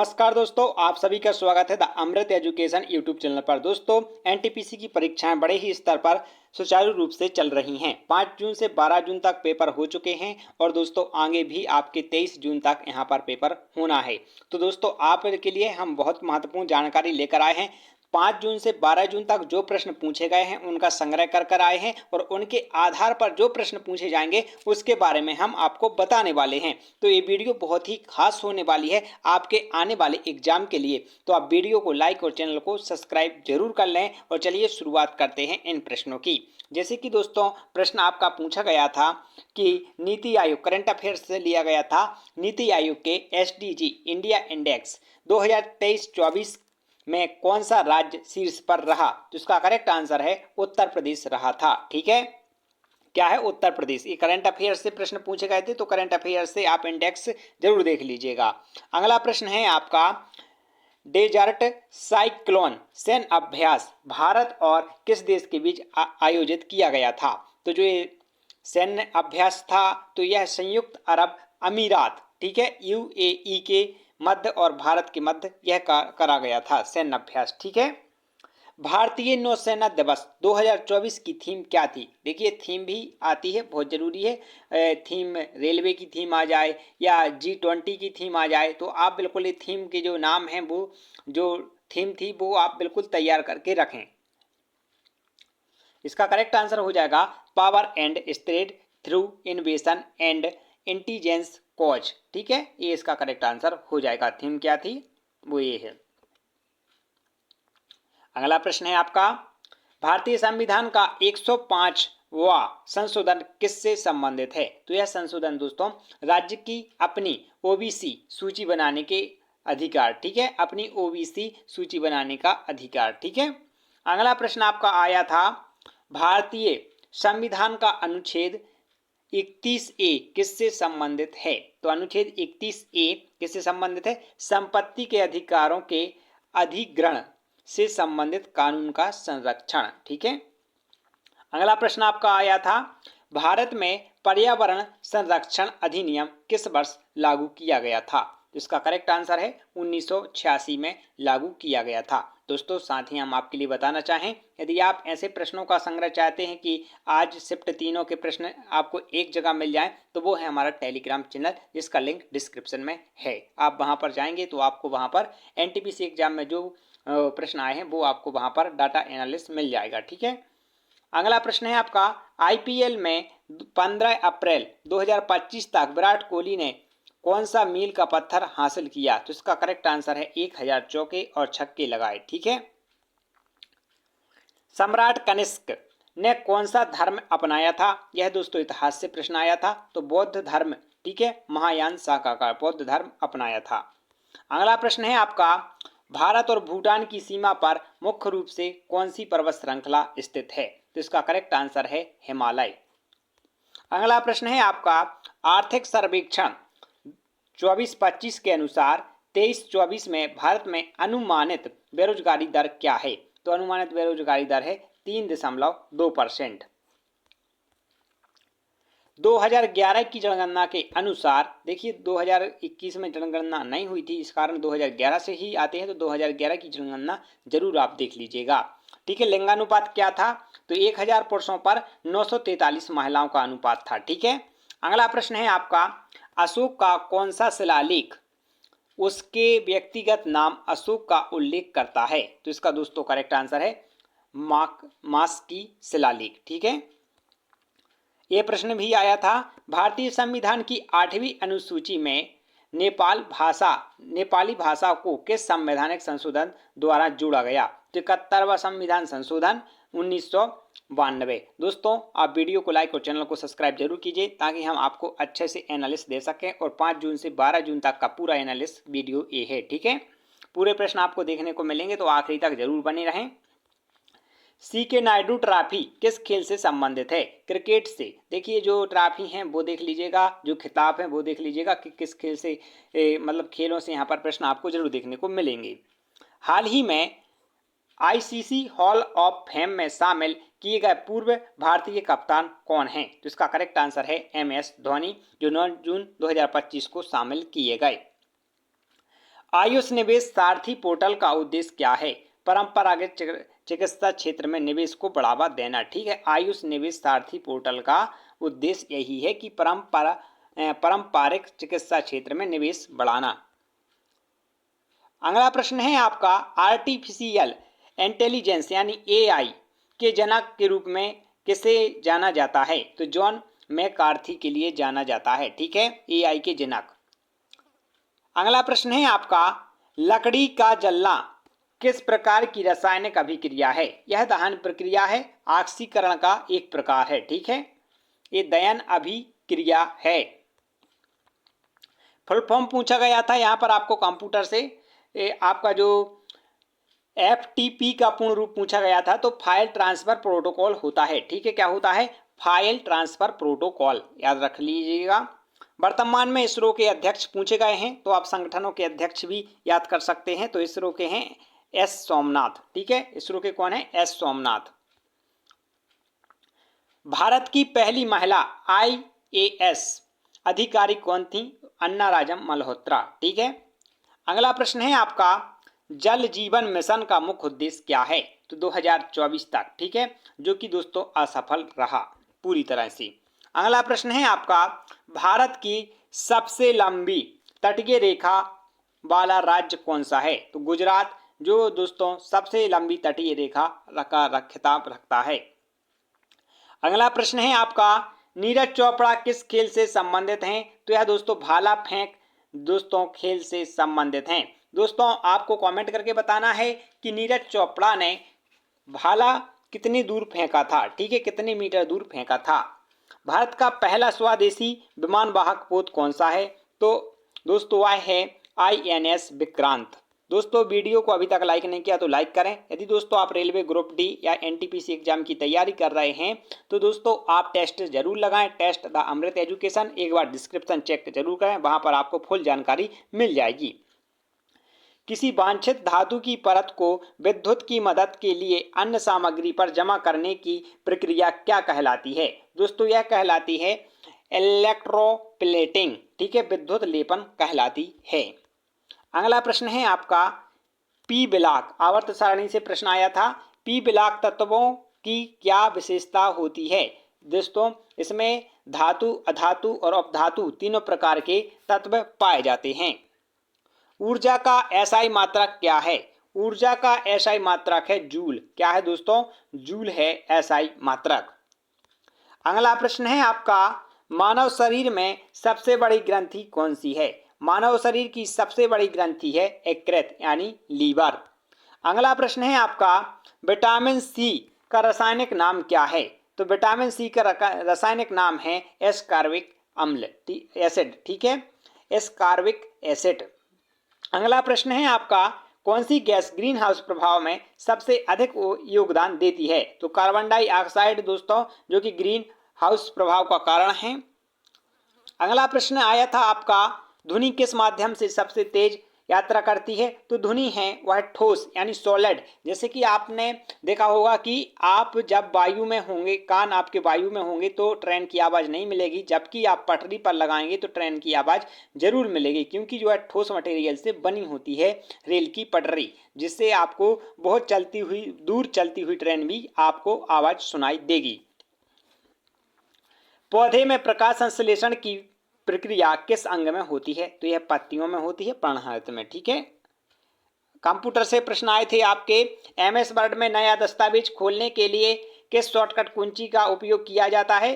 नमस्कार दोस्तों, आप सभी का स्वागत है the Amrit education YouTube channel पर। दोस्तों, एनटीपीसी की परीक्षाएं बड़े ही स्तर पर सुचारू रूप से चल रही हैं। 5 जून से 12 जून तक पेपर हो चुके हैं और दोस्तों आगे भी आपके 23 जून तक यहां पर पेपर होना है। तो दोस्तों आपके लिए हम बहुत महत्वपूर्ण जानकारी लेकर आए हैं। 5 जून से 12 जून तक जो प्रश्न पूछे गए हैं उनका संग्रह कर आए हैं और उनके आधार पर जो प्रश्न पूछे जाएंगे उसके बारे में हम आपको बताने वाले हैं। तो ये वीडियो बहुत ही खास होने वाली है आपके आने वाले एग्जाम के लिए। तो आप वीडियो को लाइक और चैनल को सब्सक्राइब जरूर कर लें। और चलिए शुरुआत करते हैं इन प्रश्नों की। जैसे कि दोस्तों प्रश्न आपका पूछा गया था कि नीति आयोग, करंट अफेयर्स से लिया गया था, नीति आयोग के एसडीजी इंडिया इंडेक्स 2023-24 में कौन सा राज्य शीर्ष पर रहा? तो इसका करेक्ट आंसर है उत्तर प्रदेश रहा था। ठीक है, क्या है? उत्तर प्रदेश। ये करंट अफेयर्स से प्रश्न पूछे गए थे, तो करंट अफेयर्स से आप इंडेक्स जरूर देख लीजिएगा। अगला प्रश्न है आपका, डेजर्ट साइक्लोन सैन्य अभ्यास भारत और किस देश के बीच आयोजित किया गया था? तो जो ये सैन्य अभ्यास था तो यह संयुक्त अरब अमीरात, ठीक है, यूएई के मध्य और भारत के मध्य यह करा गया था सैन्य अभ्यास। ठीक है। भारतीय नौसेना दिवस 2024 की थीम क्या थी? देखिए थीम भी आती है, बहुत जरूरी है। थीम रेलवे की थीम आ जाए या G20 की थीम आ जाए तो आप बिल्कुल ये थीम के जो नाम हैं वो जो थीम थी वो आप बिल्कुल तैयार करके रखें। इसका करेक्ट आंसर हो जाएगा power and spread through innovation and intelligence cause. ठीक है, ये इसका करेक्ट आंसर हो जाएगा। थीम क्या थी? वो ये है। अगला प्रश्न है आपका, भारतीय संविधान का 105वां संशोधन किससे संबंधित है? तो यह संशोधन दोस्तों राज्य की अपनी ओबीसी सूची बनाने के अधिकार, ठीक है, अपनी ओबीसी सूची बनाने का अधिकार। ठीक है। अगला प्रश्न आपका आया था, भारतीय संविधान का अनुच्छेद 31A किससे संबंधित है? तो अनुच्छेद 31A किससे संबंधित है? संपत्ति के अधिकारों के अधिग्रहण से संबंधित कानून का संरक्षण। ठीक है। अगला प्रश्न आपका आया था, भारत में पर्यावरण संरक्षण अधिनियम किस वर्ष लागू किया गया था? तो इसका करेक्ट आंसर है 1986 में लागू किया गया था। दोस्तों साथ ही हम आपके लिए बताना चाहें, यदि आप ऐसे प्रश्नों का संग्रह चाहते हैं कि आज शिफ्ट तीनों के प्रश्न आपको एक जगह मिल जाएं, तो वो है हमारा टेलीग्राम चैनल, जिसका लिंक डिस्क्रिप्शन में है। आप वहां पर जाएंगे तो आपको वहां पर एनटीपीसी एग्जाम में जो प्रश्न आए हैं वो आपको वहां पर डाटा एनालिस्ट मिल जाएगा। ठीक है। अगला प्रश्न है आपका, आईपीएल में 15 अप्रैल 2025 तक विराट कोहली ने कौन सा मील का पत्थर हासिल किया? तो इसका करेक्ट आंसर है 1000 चौके और छक्के लगाए। ठीक है। सम्राट कनिष्क ने कौन सा धर्म अपनाया था? यह दोस्तों इतिहास से प्रश्न आया था, तो बौद्ध धर्म, ठीक है, महायान शाखा का बौद्ध धर्म अपनाया था। अगला प्रश्न है आपका, भारत और भूटान की सीमा पर मुख्य रूप से कौन सी पर्वत श्रृंखला स्थित है? तो इसका करेक्ट आंसर है हिमालय। अगला प्रश्न है आपका, आर्थिक सर्वेक्षण 24-25 के अनुसार 23-24 में भारत में अनुमानित बेरोजगारी दर क्या है? तो अनुमानित बेरोजगारी दर है 3.2%। 2011 की जनगणना के अनुसार, देखिए 2021 में जनगणना नहीं हुई थी, इस कारण 2011 से ही आते हैं, तो 2011 की जनगणना जरूर आप देख लीजिएगा। ठीक है। लिंगानुपात क्या था? तो 1000 पुरुषों पर 943 महिलाओं का अनुपात था। ठीक है। अगला प्रश्न है आपका, अशोक का कौन सा शिलालेख उसके व्यक्तिगत नाम अशोक का उल्लेख करता है? तो इसका दोस्तों करेक्ट आंसर है मास की शिलालेख। ठीक है। यह प्रश्न भी आया था, भारतीय संविधान की 8वीं अनुसूची में नेपाली भाषा को किस संवैधानिक संशोधन द्वारा जोड़ा गया? तो 71वां संविधान संशोधन 1992। दोस्तों आप वीडियो को लाइक और चैनल को सब्सक्राइब जरूर कीजिए ताकि हम आपको अच्छे से एनालिसिस दे सकें। और 5 जून से 12 जून तक का पूरा एनालिसिस वीडियो ये है। ठीक है। पूरे प्रश्न आपको देखने को मिलेंगे, तो आखिरी तक जरूर बने रहें। सीके नायडू ट्रॉफी किस खेल से संबंधित है? क्रिकेट से। देखिए जो ट्रॉफी हैं वो देख लीजिएगा, जो खिताब हैं वो देख लीजिएगा कि किस खेल से मतलब खेलों से यहाँ पर प्रश्न आपको जरूर देखने को मिलेंगे। हाल ही में आईसीसी हॉल ऑफ फेम में शामिल किए गए पूर्व भारतीय कप्तान कौन हैं? तो इसका करेक्ट आंसर है एमएस धोनी, जो 9 जून 2025 को शामिल किए गए। आयुष निवेश सारथी पोर्टल का उद्देश्य क्या है? परंपरागत चिकित्सा क्षेत्र में निवेश को बढ़ावा देना। ठीक है, आयुष निवेश सारथी पोर्टल का उद्देश्य यही है कि पारंपरिक चिकित्सा क्षेत्र में निवेश बढ़ाना। अगला प्रश्न है आपका, आर्टिफिशियल इंटेलिजेंस यानी एआई के जनक के रूप में किसे जाना जाता है? तो जॉन मैकार्थी के लिए जाना जाता है। ठीक है, एआई के जनक। अगला प्रश्न है आपका, लकड़ी का जलना किस प्रकार की रासायनिक अभिक्रिया है? यह दहन प्रक्रिया है, ऑक्सीकरण का एक प्रकार है। ठीक है, ये दहन अभिक्रिया है। फुल फॉर्म पूछा गया था यहाँ पर आपको कंप्यूटर से, आपका जो FTP का पूर्ण रूप पूछा गया था, तो फाइल ट्रांसफर प्रोटोकॉल होता है। ठीक है, क्या होता है? फाइल ट्रांसफर प्रोटोकॉल, याद रख लीजिएगा। वर्तमान में इसरो के अध्यक्ष पूछे गए हैं, तो आप संगठनों के अध्यक्ष भी याद कर सकते हैं। तो इसरो के हैं S सोमनाथ। ठीक है, इसरो के कौन है? S सोमनाथ। भारत की पहली महिला IAS अधिकारी कौन थी? अन्ना राजम मल्होत्रा। ठीक है, अगला प्रश्न है आपका, जल जीवन मिशन का मुख्य उद्देश्य क्या है? तो 2024 तक। ठीक है, जो कि दोस्तों असफल रहा पूरी तरह से। अगला प्रश्न है आपका, भारत की सबसे लंबी तटीय रेखा वाला राज्य कौन सा है? तो गुजरात, जो दोस्तों सबसे लंबी तटीय रेखा का खिताब रखता है। अगला प्रश्न है आपका, नीरज चोपड़ा किस खेल से संबंधित हैं? तो यह दोस्तों भाला फेंक दोस्तों खेल से संबंधित हैं। दोस्तों आपको कमेंट करके बताना है कि नीरज चोपड़ा ने भाला कितनी दूर फेंका था। ठीक है, कितने मीटर दूर फेंका था। भारत का पहला स्वदेशी विमान वाहक पोत कौन सा है? तो दोस्तों वह है INS विक्रांत। दोस्तों वीडियो को अभी तक लाइक नहीं किया तो लाइक करें। यदि दोस्तों आप रेलवे ग्रुप डी या NTPC एग्जाम की तैयारी कर रहे हैं तो दोस्तों आप टेस्ट जरूर लगाएं। टेस्ट द अमृत एजुकेशन, एक बार डिस्क्रिप्शन चेक जरूर करें, वहां पर आपको फुल जानकारी मिल जाएगी। किसी वांछित धातु की परत को विद्युत की मदद के लिए अन्य सामग्री पर जमा करने की प्रक्रिया क्या कहलाती है? दोस्तों यह कहलाती है इलेक्ट्रोप्लेटिंग। ठीक है, विद्युत लेपन कहलाती है। अगला प्रश्न है आपका, पी ब्लॉक आवर्त सारणी से प्रश्न आया था। पी ब्लॉक तत्वों की क्या विशेषता होती है? दोस्तों इसमें धातु, अधातु और अपधातु तीनों प्रकार के तत्व पाए जाते हैं। ऊर्जा का SI मात्रक क्या है? ऊर्जा का SI मात्रक है जूल। क्या है दोस्तों? जूल है SI मात्रक। अगला प्रश्न है आपका, मानव शरीर में सबसे बड़ी ग्रंथि कौन सी है? मानव शरीर की सबसे बड़ी ग्रंथि है यकृत यानी लीवर। अगला प्रश्न है आपका, विटामिन C का रासायनिक नाम क्या है? तो विटामिन C का रासायनिक नाम है एस्कॉर्बिक अम्ल एसिड। ठीक है, एस्कॉर्बिक एसिड। अगला प्रश्न है आपका, कौन सी गैस ग्रीन हाउस प्रभाव में सबसे अधिक योगदान देती है? तो कार्बन डाइऑक्साइड दोस्तों, जो कि ग्रीन हाउस प्रभाव का कारण है। अगला प्रश्न आया था आपका, ध्वनि किस माध्यम से सबसे तेज यात्रा करती है? तो ध्वनि है वह ठोस यानी सॉलिड। जैसे कि आपने देखा होगा कि आप जब वायु में होंगे, कान आपके वायु में होंगे तो ट्रेन की आवाज़ नहीं मिलेगी, जबकि आप पटरी पर लगाएंगे तो ट्रेन की आवाज़ जरूर मिलेगी, क्योंकि जो है ठोस मटेरियल से बनी होती है रेल की पटरी, जिससे आपको बहुत दूर चलती हुई ट्रेन भी आपको आवाज़ सुनाई देगी। पौधे में प्रकाश संश्लेषण की प्रक्रिया किस अंग में होती है? तो यह पत्तियों में होती है, पर्णहरित में। ठीक है, कंप्यूटर से प्रश्न आए थे आपके, MS वर्ड में नया दस्तावेज खोलने के लिए किस शॉर्टकट कुंजी का उपयोग किया जाता है?